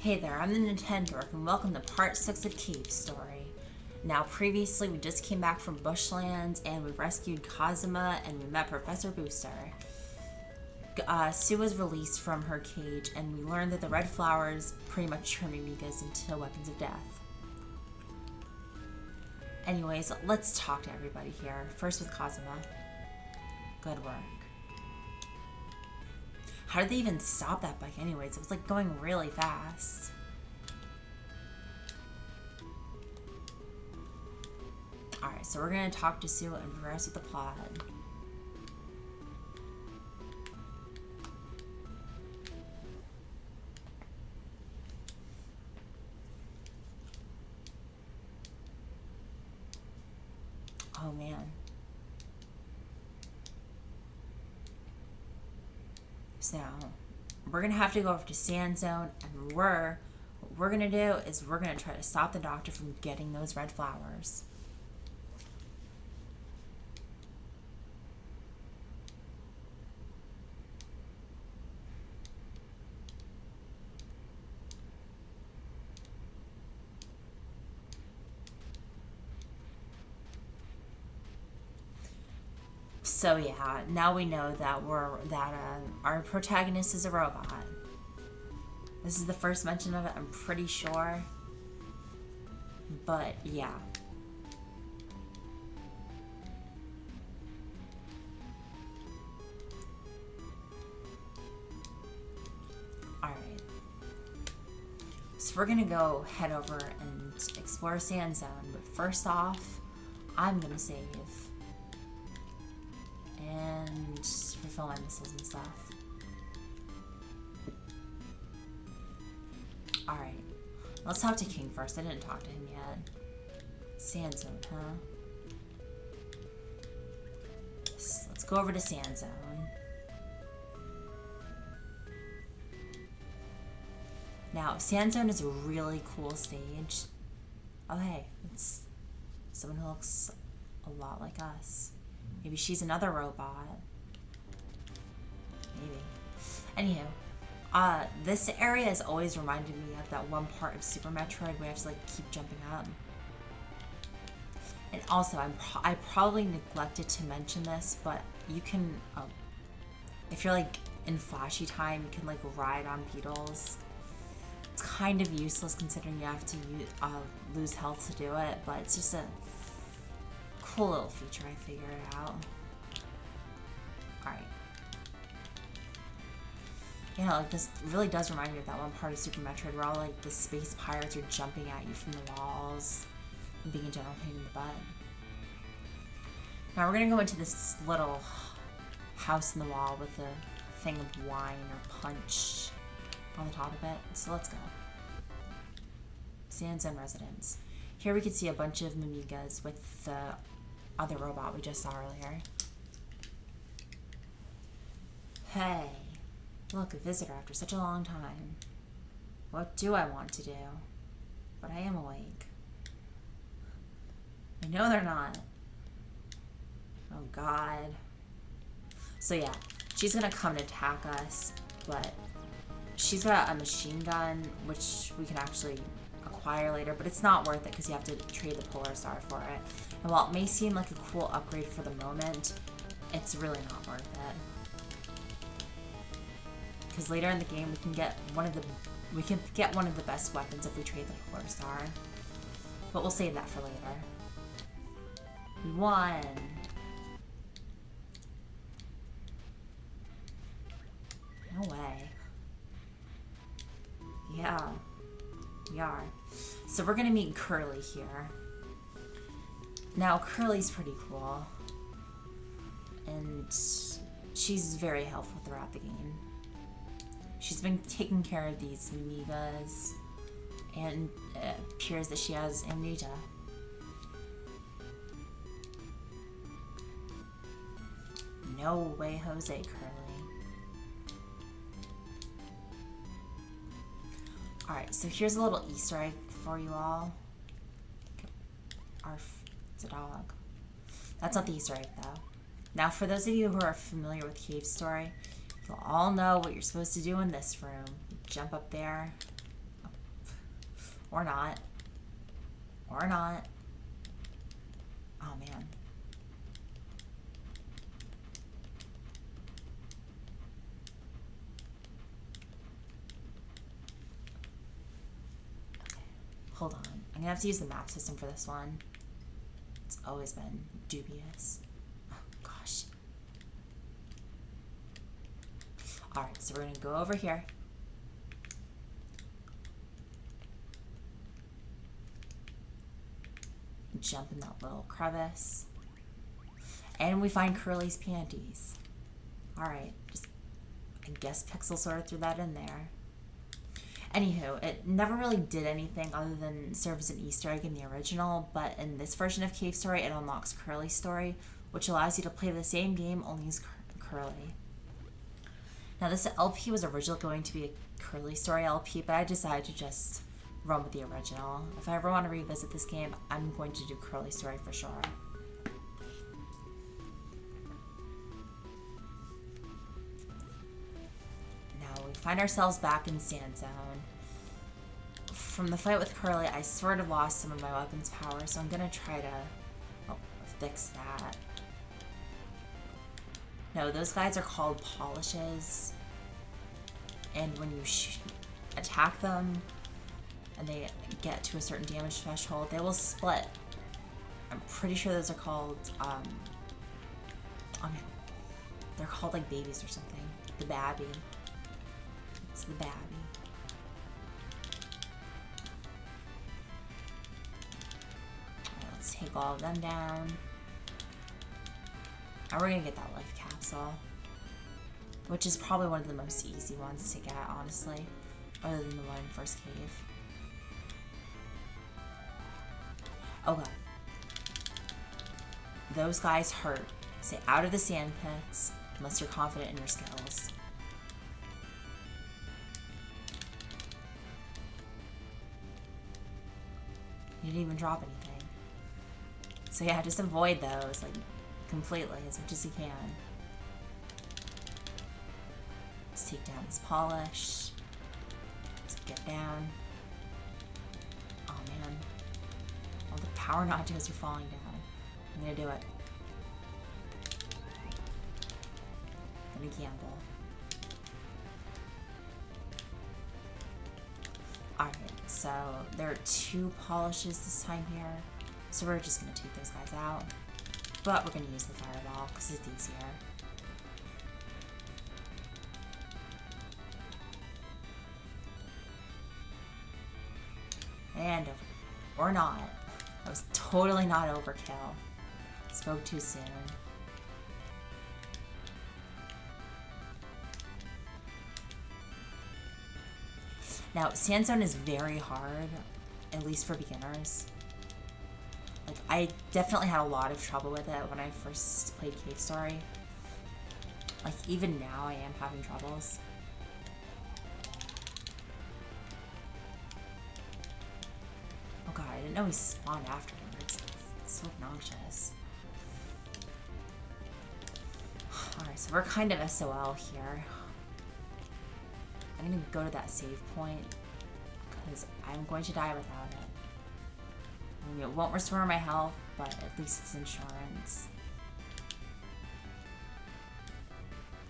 Hey there, I'm the Nintendork, and welcome to part 6 of Cave Story. Now, previously, we just came back from Bushlands, and we rescued Kazuma, and we met Professor Booster. Sue was released from her cage, and we learned that the red flowers pretty much turn Mimigas into weapons of death. Anyways, let's talk to everybody here. First with Kazuma. Good work. How did they even stop that bike anyways? It was like going really fast. Alright, so we're gonna talk to Sue and progress with the plot. Oh man. So, we're going to have to go over to Sand Zone, and what we're going to do is we're going to try to stop the doctor from getting those red flowers. So yeah, now we know that our protagonist is a robot. This is the first mention of it, I'm pretty sure. But yeah. Alright. So we're gonna go head over and explore Sand Zone, but first off, I'm gonna save. And fulfill my missiles and stuff. Alright. Let's talk to King first. I didn't talk to him yet. Sand Zone, huh? So let's go over to Sand Zone. Now, Sand Zone is a really cool stage. Oh hey, it's someone who looks a lot like us. Maybe she's another robot. Maybe. Anywho, this area has always reminded me of that one part of Super Metroid where you have to like keep jumping up. And also, I probably neglected to mention this, but you can, if you're like in flashy time, you can like ride on beetles. It's kind of useless considering you have to lose health to do it, but it's just a cool little feature I figured out. Alright. Yeah, like this really does remind me of that one part of Super Metroid where all like the space pirates are jumping at you from the walls and being a general pain in the butt. Now we're gonna go into this little house in the wall with a thing of wine or punch on the top of it. So let's go. Sand Zone residence. Here we can see a bunch of Mimigas with the other robot we just saw earlier. Hey, look, a visitor after such a long time. What do I want to do? But I am awake. I know they're not. Oh god. So yeah, she's gonna come and attack us, but she's got a machine gun, which we can actually acquire later, but it's not worth it because you have to trade the Polar Star for it. And while it may seem like a cool upgrade for the moment, it's really not worth it. Because later in the game, we can get one of the best weapons if we trade the Polar Star. But we'll save that for later. We won. No way. Yeah, we are. So we're gonna meet Curly here. Now, Curly's pretty cool, and she's very helpful throughout the game. She's been taking care of these Mimigas, and it appears that she has amnesia. No way, Jose, Curly. Alright, so here's a little Easter egg for you all. It's a dog. That's not the Easter egg, though. Now, for those of you who are familiar with Cave Story, you'll all know what you're supposed to do in this room. Jump up there, Or not. Or not. Oh, man. Okay. Hold on. I'm gonna have to use the map system for this one. It's always been dubious. Oh, gosh. Alright, so we're gonna go over here. Jump in that little crevice. And we find Curly's panties. Alright, just, I guess Pixel sort of threw that in there. Anywho, it never really did anything other than serve as an Easter egg in the original, but in this version of Cave Story, it unlocks Curly's story, which allows you to play the same game, only as Curly. Now, this LP was originally going to be a Curly Story LP, but I decided to just run with the original. If I ever want to revisit this game, I'm going to do Curly Story for sure. Now we find ourselves back in Sand Zone. From the fight with Curly, I sort of lost some of my weapon's power, so I'm gonna try to fix that. No, those guys are called polishes, and when you attack them, and they get to a certain damage threshold, they will split. I'm pretty sure those are called, oh man, they're called like babies or something. The babby. It's the babby. Alright, let's take all of them down. And we're gonna get that life capsule, which is probably one of the most easy ones to get, honestly, other than the one in First Cave. Okay. Those guys hurt. Stay out of the sand pits unless you're confident in your skills. You didn't even drop anything. So yeah, just avoid those, like, completely, as much as you can. Let's take down this polish. Let's get down. Oh man. All the power nachos are falling down. I'm gonna do it. I'm gonna gamble. Alright, so there are 2 polishes this time here. So we're just gonna take those guys out. But we're gonna use the fireball because it's easier. And over. Or not. That was totally not overkill. Spoke too soon. Now, Sand Zone is very hard, at least for beginners. Like, I definitely had a lot of trouble with it when I first played Cave Story. Like, even now I am having troubles. Oh god, I didn't know he spawned afterwards. It's so obnoxious. Alright, so we're kind of SOL here. I'm gonna go to that save point because I'm going to die without it. I mean, it won't restore my health, but at least it's insurance.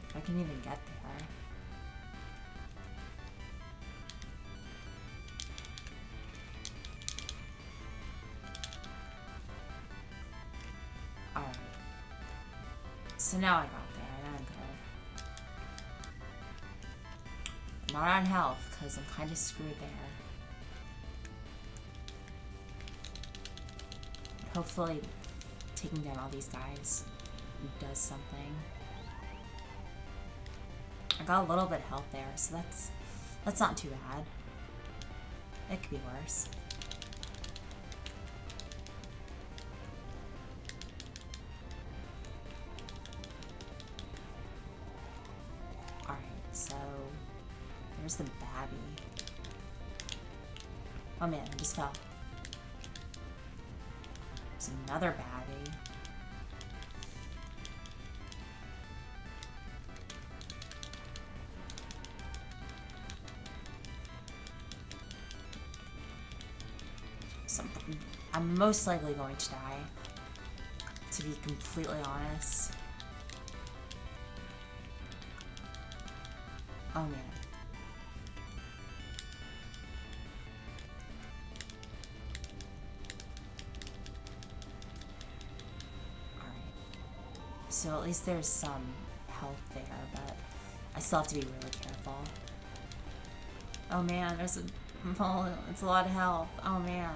If I can even get there. Alright. So now I got there and I'm good. I'm not on health because I'm kind of screwed there. Hopefully taking down all these guys does something. I got a little bit of health there, so that's not too bad. It could be worse. Alright, so there's the babby. Oh man, I just fell. There's another babby. I'm most likely going to die, to be completely honest. Oh man. Alright. So at least there's some health there, but I still have to be really careful. Oh man, it's a lot of health. Oh man.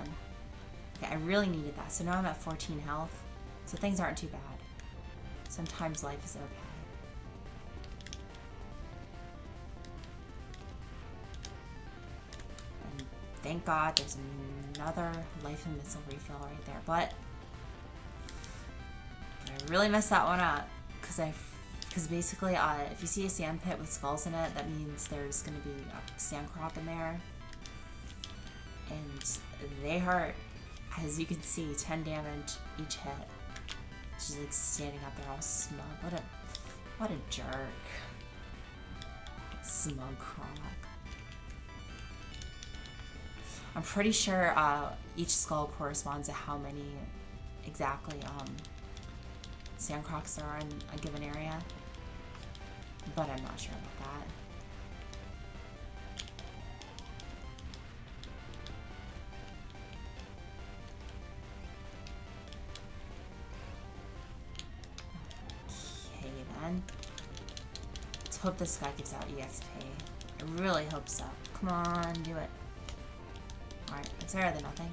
Okay, I really needed that. So now I'm at 14 health. So things aren't too bad. Sometimes life is okay. And thank God there's another life and missile refill right there. But I really messed that one up because basically if you see a sand pit with skulls in it, that means there's going to be a sand crop in there. And they hurt. As you can see, 10 damage each hit. She's like standing up there all smug. What a jerk. Smug croc. I'm pretty sure each skull corresponds to how many exactly sand crocs there are in a given area. But I'm not sure about that. Let's hope this guy gives out EXP. I really hope so. Come on, do it. Alright, it's better than nothing.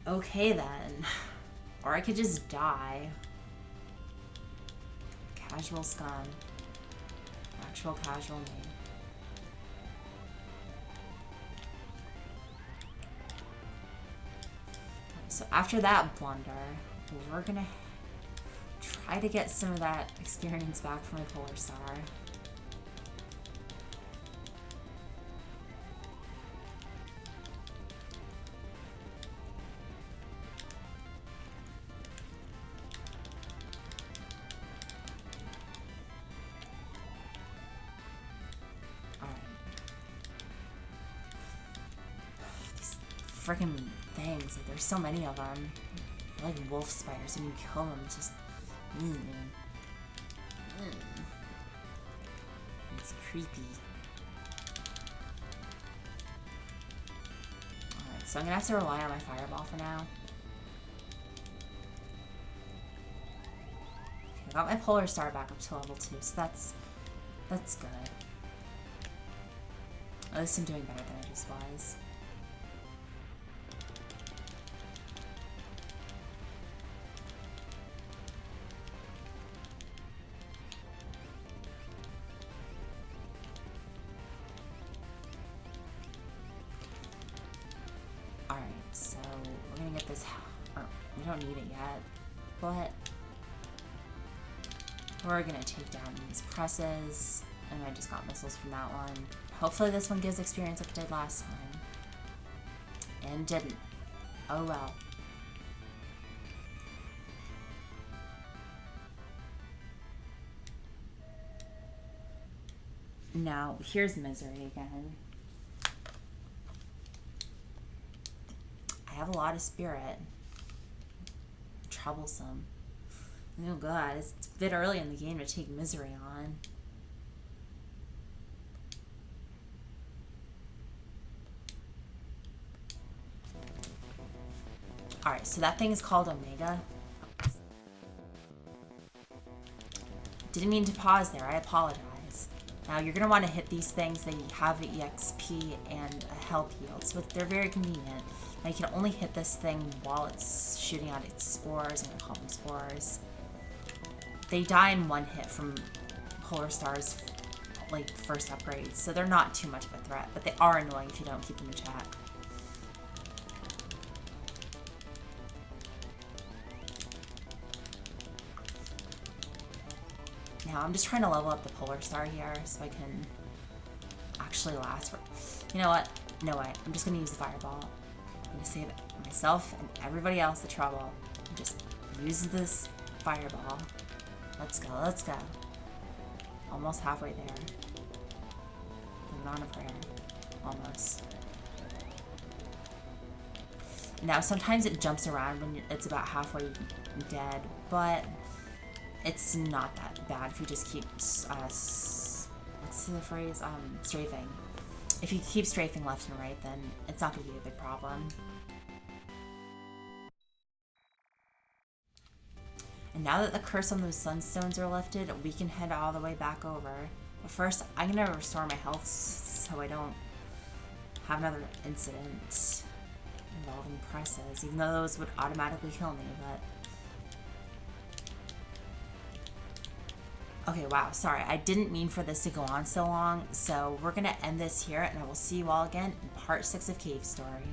Okay then. Or I could just die. Casual scum. Actual casual name. So after that blunder, we're gonna try to get some of that experience back from the Polar Star. Alright. These freaking things, like, there's so many of them. They're like wolf spiders. When you kill them, it's just it's creepy. Alright, so I'm gonna have to rely on my fireball for now. Okay, I got my Polar Star back up to level 2, so that's good. At least I'm doing better than I just was. So we're gonna get this. We don't need it yet, but we're gonna take down these presses, and I just got missiles from that one. Hopefully this one gives experience like it did last time, and didn't. Oh well. Now here's misery again. I have a lot of spirit. Troublesome. Oh god, it's a bit early in the game to take misery on. Alright, so that thing is called Omega. Didn't mean to pause there, I apologize. Now you're going to want to hit these things that have the EXP and a health heal, so they're very convenient. Now you can only hit this thing while it's shooting out its spores. I'm going to call them spores. They die in one hit from Polar Star's like first upgrades, so they're not too much of a threat, but they are annoying if you don't keep them in check. Now I'm just trying to level up the Polar Star here so I can actually last for... You know what? No way. I'm just going to use the fireball. I'm going to save myself and everybody else the trouble. Just use this fireball. Let's go, let's go. Almost halfway there. on a prayer. Almost. Now, sometimes it jumps around when it's about halfway dead, but it's not that bad if you just keep, what's the phrase? Strafing. If you keep strafing left and right, then it's not going to be a big problem. And now that the curse on those sunstones are lifted, we can head all the way back over. But first, I'm going to restore my health so I don't have another incident involving presses, even though those would automatically kill me, but... Okay, wow, sorry. I didn't mean for this to go on so long, so we're going to end this here, and I will see you all again in part 6 of Cave Story.